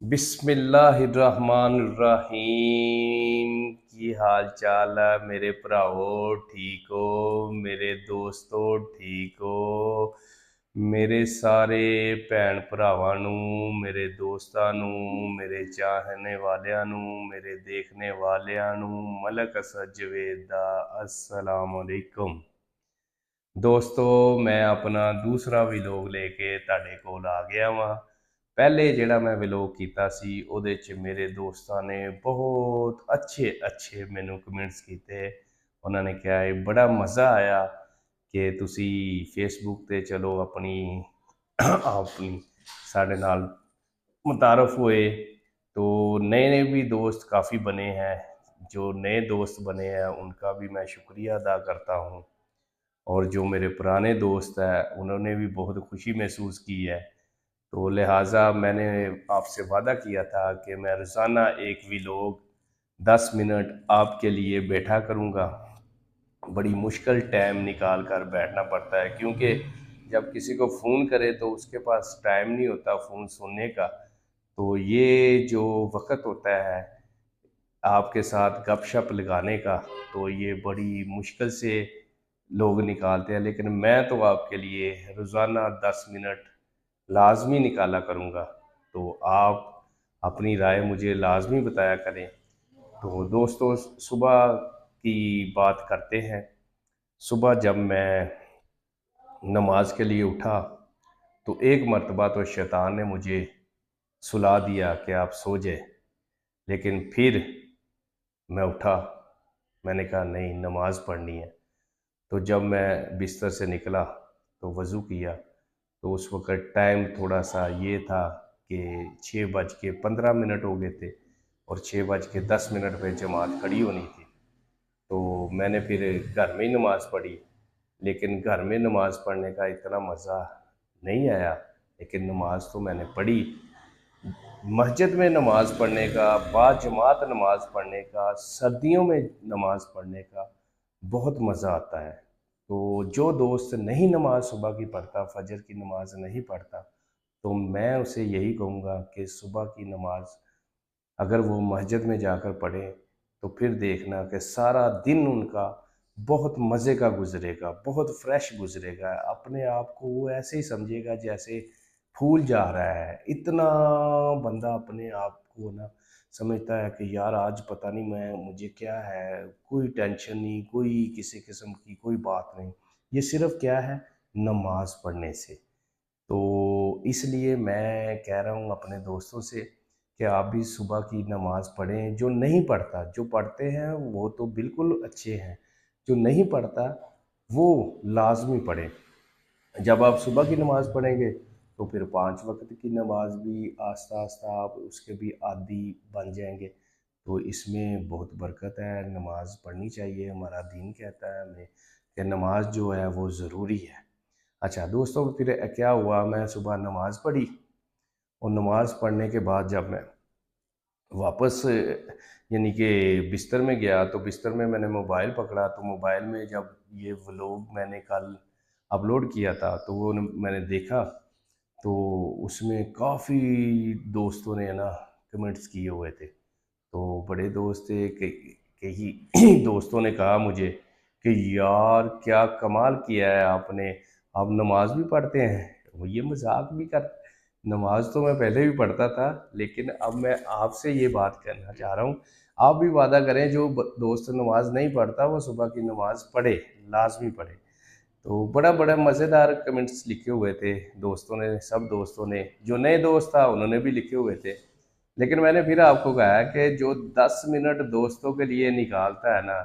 बिस्मिल्लाहिर्रहमानिर्रहीम। की हाल चाल है मेरे भरावो? ठीक हो? मेरे दोस्तों ठीक हो? मेरे सारे भैन भरावां नू, मेरे दोस्तां नू, मेरे चाहने वालियां नू, मेरे देखने वालियां नू मलक असद जवेद दा अस्सलाम वालेकुम। दोस्तों, मैं अपना दूसरा व्लॉग लेके ਤੁਹਾਡੇ ਕੋਲ आ गया ਵਾ। पहले ਜਿਹੜਾ मैं व्लॉग ਕੀਤਾ ਸੀ ਉਹਦੇ 'ਚ ਮੇਰੇ ਦੋਸਤਾਂ ਨੇ बहुत अच्छे ਮੈਨੂੰ ਕਮੈਂਟਸ ਕੀਤੇ। ਉਹਨਾਂ ਨੇ ਕਿਹਾ ਇਹ ਬੜਾ ਮਜ਼ਾ ਆਇਆ ਕਿ ਤੁਸੀਂ ਫੇਸਬੁੱਕ ਤੇ ਚਲੋ ਆਪਣੀ ਸਾਡੇ ਨਾਲ मुतारफ़ हुए। तो नए नए भी दोस्त काफ़ी बने हैं। जो नए दोस्त बने हैं उनका भी मैं शुक्रिया अदा करता हूँ। और जो मेरे पुराने दोस्त हैं उन्होंने भी बहुत खुशी महसूस की है। तो लिहाजा मैंने आपसे वादा किया था कि मैं रोज़ाना एक व्लॉग 10 मिनट आपके लिए बैठा करूँगा। बड़ी मुश्किल टाइम निकाल कर बैठना पड़ता है, क्योंकि जब किसी को फ़ोन करे तो उसके पास टाइम नहीं होता फ़ोन सुनने का। तो ये जो वक़्त होता है आपके साथ गपशप लगाने का, तो ये बड़ी मुश्किल से लोग निकालते हैं, लेकिन मैं तो आपके लिए रोज़ाना 10 मिनट लाज़मी निकाला करूँगा। तो आप अपनी राय मुझे लाज़मी बताया करें। तो दोस्तों, सुबह की बात करते हैं। सुबह जब मैं नमाज के लिए उठा तो एक मर्तबा तो शैतान ने मुझे सुला दिया कि आप सो जाए, लेकिन फिर मैं उठा। मैंने कहा नहीं, नमाज़ पढ़नी है। तो जब मैं बिस्तर से निकला तो वज़ू किया, तो उस वक़्त टाइम थोड़ा सा ये था कि 6:15 हो गए थे और 6:10 पे जमात खड़ी होनी थी। तो मैंने फिर घर में ही नमाज़ पढ़ी, लेकिन घर में नमाज़ पढ़ने का इतना मज़ा नहीं आया। लेकिन नमाज़ तो मैंने पढ़ी। मस्जिद में नमाज़ पढ़ने का, बाजमात नमाज़ पढ़ने का, सर्दियों में नमाज़ पढ़ने का बहुत मज़ा आता है। तो जो दोस्त नहीं नमाज सुबह की पढ़ता, फजर की नमाज नहीं पढ़ता, तो मैं उसे यही कहूँगा कि सुबह की नमाज अगर वो मस्जिद में जाकर पढ़े तो फिर देखना कि सारा दिन उनका बहुत मज़े का गुजरेगा, बहुत फ्रेश गुजरेगा। अपने आप को वो ऐसे ही समझेगा जैसे फूल जा रहा है। इतना बंदा अपने आप को ना समझता है कि यार आज पता नहीं मुझे क्या है, कोई टेंशन नहीं, कोई किसी किस्म की कोई बात नहीं। ये सिर्फ क्या है, नमाज पढ़ने से। तो इसलिए मैं कह रहा हूँ अपने दोस्तों से कि आप भी सुबह की नमाज़ पढ़ें। जो नहीं पढ़ता, जो पढ़ते हैं वो तो बिल्कुल अच्छे हैं, जो नहीं पढ़ता वो लाजमी पढ़े। जब आप सुबह की नमाज़ पढ़ेंगे तो फिर 5 वक्त की नमाज भी आस्ता आस्ता आप उसके भी आदी बन जाएंगे। तो इसमें बहुत बरकत है, नमाज पढ़नी चाहिए। हमारा दीन कहता है हमें कि नमाज जो है वो ज़रूरी है। अच्छा दोस्तों, फिर क्या हुआ, मैं सुबह नमाज़ पढ़ी और नमाज़ पढ़ने के बाद जब मैं वापस यानी कि बिस्तर में गया तो बिस्तर में मैंने मोबाइल पकड़ा। तो मोबाइल में जब ये व्लॉग मैंने कल अपलोड किया था तो वो मैंने देखा, तो उसमें काफ़ी दोस्तों ने ना कमेंट्स किए हुए थे। तो बड़े दोस्त थे, कई दोस्तों ने कहा मुझे कि यार क्या कमाल किया है आपने, आप नमाज भी पढ़ते हैं। वो ये मजाक भी कर, नमाज तो मैं पहले भी पढ़ता था, लेकिन अब मैं आपसे ये बात करना चाह रहा हूँ। आप भी वादा करें, जो दोस्त नमाज नहीं पढ़ता वो सुबह की नमाज पढ़े, लाजमी पढ़े। तो बड़ा बड़ा मज़ेदार कमेंट्स लिखे हुए थे दोस्तों ने, सब दोस्तों ने। जो नए दोस्त था उन्होंने भी लिखे हुए थे। लेकिन मैंने फिर आपको कहा कि जो 10 मिनट दोस्तों के लिए निकालता है ना,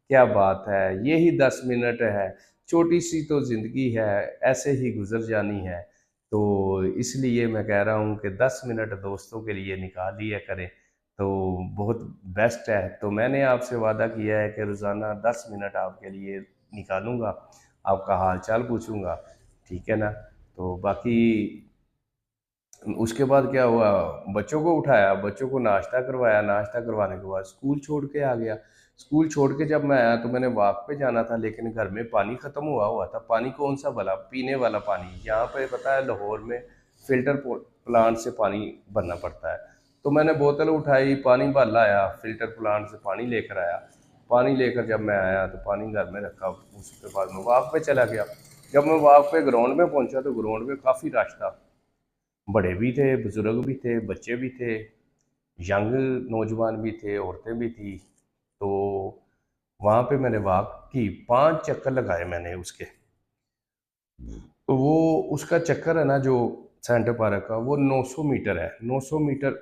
क्या बात है, यही 10 मिनट है। छोटी सी तो ज़िंदगी है, ऐसे ही गुजर जानी है। तो इसलिए मैं कह रहा हूँ कि 10 मिनट दोस्तों के लिए निकाल लिया करें तो बहुत बेस्ट है। तो मैंने आपसे वादा किया है कि रोज़ाना 10 मिनट आपके लिए निकालूंगा, आपका हाल चाल पूछूंगा, ठीक है ना। तो बाकी उसके बाद क्या हुआ, बच्चों को उठाया, बच्चों को नाश्ता करवाया, नाश्ता करवाने के बाद स्कूल छोड़ के आ गया। स्कूल छोड़ के जब मैं आया तो मैंने वॉक पे जाना था, लेकिन घर में पानी ख़त्म हुआ हुआ था। पानी कौन सा भला, पीने वाला पानी। यहाँ पे पता है लाहौर में फ़िल्टर प्लांट से पानी भरना पड़ता है। तो मैंने बोतल उठाई, पानी भर लाया, फ़िल्टर प्लांट से पानी लेकर आया। पानी लेकर जब मैं आया तो पानी घर में रखा, उसके बाद मैं वॉक पे चला गया। जब मैं वॉक पे ग्राउंड में पहुंचा तो ग्राउंड में काफ़ी रश था। बड़े भी थे, बुज़ुर्ग भी थे, बच्चे भी थे, यंग नौजवान भी थे, औरतें भी थी। तो वहाँ पे मैंने वॉक की, 5 चक्कर लगाए मैंने उसके। तो वो उसका चक्कर है ना जो सेंटर पार्क का, वो 900 मीटर है। 900 मीटर,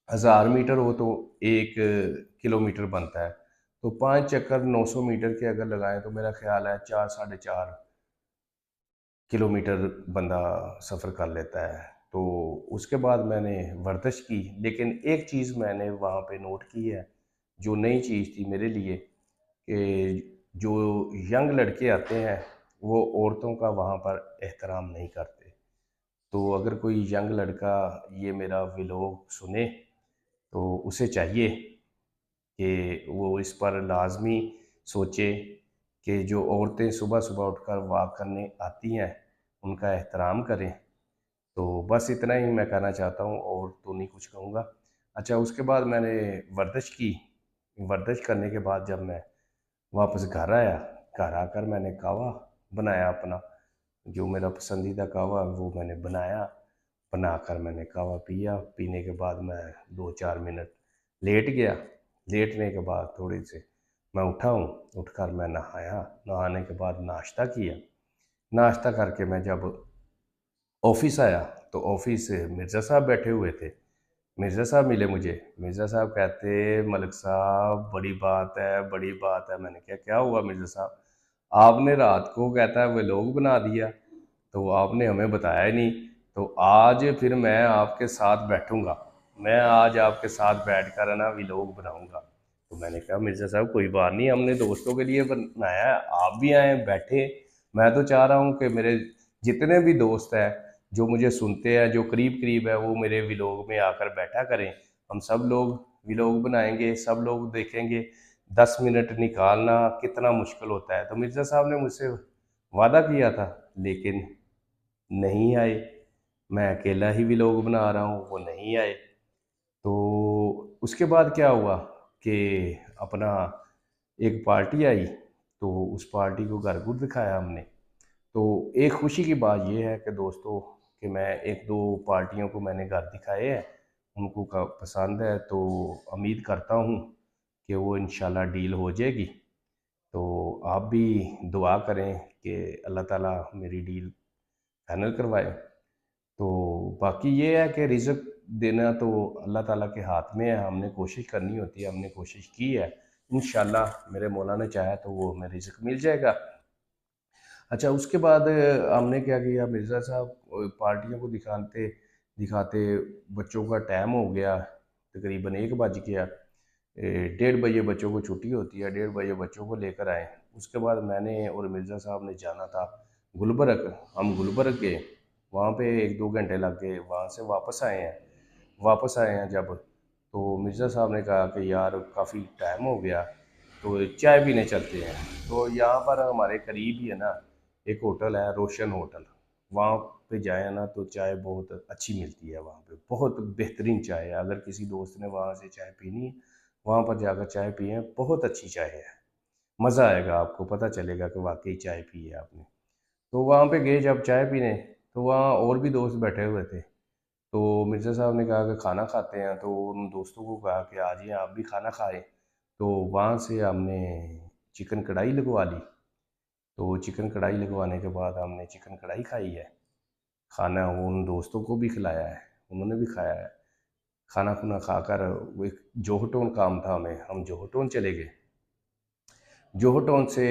1000 मीटर हो तो 1 किलोमीटर बनता है। तो 5 चक्कर 900 मीटर के अगर लगाएं तो मेरा ख्याल है 4 साढ़े 4 किलोमीटर बंदा सफ़र कर लेता है। तो उसके बाद मैंने वर्जिश की, लेकिन एक चीज़ मैंने वहाँ पे नोट की है, जो नई चीज़ थी मेरे लिए, कि जो यंग लड़के आते हैं वो औरतों का वहाँ पर एहतराम नहीं करते। तो अगर कोई यंग लड़का ये मेरा व्लॉग सुने तो उसे चाहिए कि वो इस पर लाज़मी सोचे कि जो औरतें सुबह-सुबह उठकर वॉक करने आती हैं, उनका एहतराम करें। तो बस इतना ही मैं कहना चाहता हूँ, और तो नहीं कुछ कहूँगा। अच्छा, उसके बाद मैंने वर्जिश की। वर्जिश करने के बाद जब मैं वापस घर आया, घर आकर मैंने कहवा बनाया अपना, जो मेरा पसंदीदा कहवा है वो मैंने बनाया। बनाकर मैंने कहवा पिया। पीने के बाद मैं 2-4 मिनट लेट गया। लेटने के बाद थोड़ी से मैं उठा हूँ, उठकर मैं नहाया। नहाने के बाद नाश्ता किया। नाश्ता करके मैं जब ऑफ़िस आया तो ऑफ़िस से मिर्ज़ा साहब बैठे हुए थे। मिर्ज़ा साहब मिले मुझे। मिर्ज़ा साहब कहते, मलिक साहब बड़ी बात है, बड़ी बात है। मैंने कहा क्या हुआ मिर्ज़ा साहब? आपने रात को कहता है व्लॉग बना दिया, तो आपने हमें बताया ही नहीं। तो आज फिर मैं आपके साथ बैठूँगा। मैं आज आपके साथ बैठकर है ना व्लॉग बनाऊँगा। तो मैंने कहा मिर्ज़ा साहब कोई बात नहीं, हमने दोस्तों के लिए बनाया है, आप भी आएँ, बैठें। मैं तो चाह रहा हूँ कि मेरे जितने भी दोस्त हैं, जो मुझे सुनते हैं, जो करीब-करीब है, वो मेरे व्लॉग में आकर बैठा करें। हम सब लोग व्लॉग बनाएँगे, सब लोग देखेंगे। 10 मिनट निकालना कितना मुश्किल होता है। तो मिर्ज़ा साहब ने मुझसे वादा किया था, लेकिन नहीं आए। मैं अकेला ही व्लॉग बना रहा हूँ, वो नहीं आए। तो उसके बाद क्या हुआ कि अपना एक पार्टी आई, तो उस पार्टी को घर-घुर दिखाया हमने। तो एक खुशी की बात ये है कि दोस्तों, कि मैं 1-2 पार्टियों को मैंने घर दिखाए हैं, उनको पसंद है, तो उम्मीद करता हूँ कि वो इंशाल्लाह डील हो जाएगी। तो आप भी दुआ करें कि अल्लाह ताला मेरी डील फाइनल करवाए। तो बाकी ये है कि रिज़्क देना तो अल्लाह ताला के हाथ में है, हमने कोशिश करनी होती है, हमने कोशिश की है। इंशाल्लाह मेरे मौला ने चाहा तो वो हमें रिज़्क मिल जाएगा। अच्छा, उसके बाद हमने क्या किया, मिर्ज़ा साहब पार्टियों को दिखाते दिखाते बच्चों का टाइम हो गया, तकरीबन 1 बज गया। 1:30 बजे बच्चों को छुट्टी होती है, 1:30 बजे बच्चों को लेकर आए। उसके बाद मैंने और मिर्ज़ा साहब ने जाना था गुलबर्ग। हम गुलबर्ग गए, वहाँ पे 1-2 घंटे लग गए, वहाँ से वापस आए हैं। वापस आए हैं जब, तो मिर्ज़ा साहब ने कहा कि यार काफ़ी टाइम हो गया, तो चाय पीने चलते हैं। तो यहाँ पर हमारे करीब ही है ना एक होटल है, रोशन होटल। वहाँ पे जाए ना तो चाय बहुत अच्छी मिलती है वहाँ पे, बहुत बेहतरीन चाय है। अगर किसी दोस्त ने वहाँ से चाय पीनी है, वहाँ पर जाकर चाय पिएँ, बहुत अच्छी चाय है। मज़ा आएगा आपको, पता चलेगा कि वाक़ई चाय पी है आपने। तो वहाँ पे गए जब चाय पीने, तो वहाँ और भी दोस्त बैठे हुए थे। तो मिर्ज़ा साहब ने कहा कि खाना खाते हैं, तो उन दोस्तों को कहा कि आ जाइए आप भी खाना खाएँ। तो वहाँ से हमने चिकन कढ़ाई लगवा ली। तो चिकन कढ़ाई लगवाने के बाद हमने चिकन कढ़ाई खाई है। खाना उन दोस्तों को भी खिलाया है, उन्होंने भी खाया है। खाना-खुना खाकर वो एक जोहटोन काम था हमें, हम जोहटोन चले गए। जोहटोन से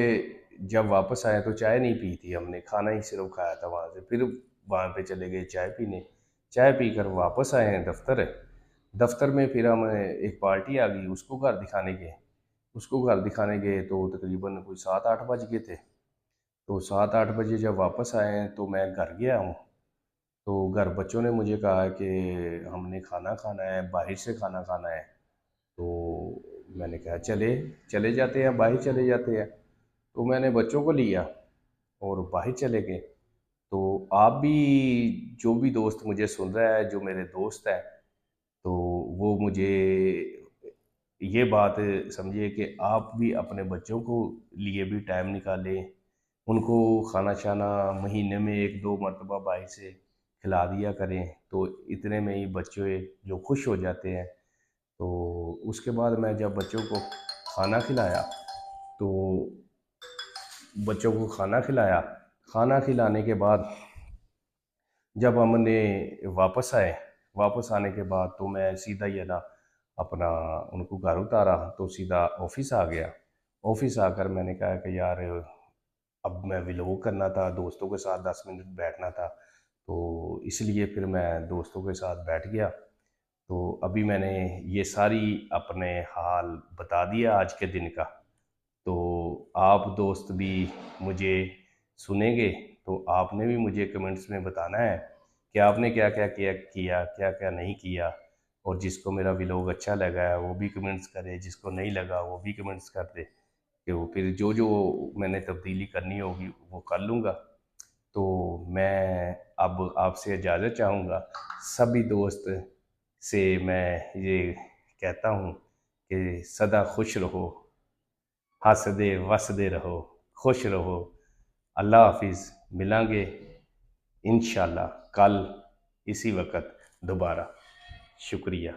जब वापस आए तो चाय नहीं पी थी हमने, खाना ही सिर्फ़ खाया था वहाँ से। फिर वहाँ पे चले गए चाय पीने। चाय पीकर वापस आए हैं दफ़्तर। दफ़्तर में फिर हमें एक पार्टी आ गई, उसको घर दिखाने गए। उसको घर दिखाने गए तो तकरीबन कोई 7-8 बज गए थे। तो 7-8 बजे जब वापस आए हैं तो मैं घर गया हूँ। तो घर बच्चों ने मुझे कहा कि हमने खाना खाना है, बाहर से खाना खाना है। तो मैंने कहा चले चले जाते हैं, बाहर चले जाते हैं। तो मैंने बच्चों को लिया और बाहर चले गए। तो आप भी, जो भी दोस्त मुझे सुन रहा है, जो मेरे दोस्त हैं, तो मुझे ये बात समझिए कि आप भी अपने बच्चों को लिए भी टाइम निकालें, उनको खाना शाना महीने में 1-2 मरतबा भाई से खिला दिया करें, तो इतने में ही बच्चे जो खुश हो जाते हैं। तो उसके बाद मैं जब बच्चों को खाना खिलाया, तो बच्चों को खाना खिलाने के बाद जब हमने वापस आए, वापस आने के बाद तो मैं सीधा ही है ना अपना उनको घर उतारा, तो सीधा ऑफिस आ गया। ऑफिस आकर मैंने कहा कि यार अब मैं व्लॉग करना था, दोस्तों के साथ 10 मिनट बैठना था, तो इसलिए फिर मैं दोस्तों के साथ बैठ गया। तो अभी मैंने ये सारी अपने हाल बता दिया आज के दिन का। तो आप दोस्त भी मुझे सुनेंगे, तो आपने भी मुझे कमेंट्स में बताना है कि आपने क्या क्या किया क्या क्या नहीं किया। और जिसको मेरा व्लॉग अच्छा लगा है वो भी कमेंट्स करे, जिसको नहीं लगा वो भी कमेंट्स कर दे, कि वो फिर जो जो मैंने तब्दीली करनी होगी वो कर लूँगा। तो मैं अब आपसे इजाज़त चाहूँगा। सभी दोस्त से मैं ये कहता हूँ कि सदा खुश रहो, हँसदे वसदे रहो, खुश रहो। अल्लाह हाफिज़, मिलेंगे इंशाल्लाह कल इसी वक्त दोबारा। शुक्रिया।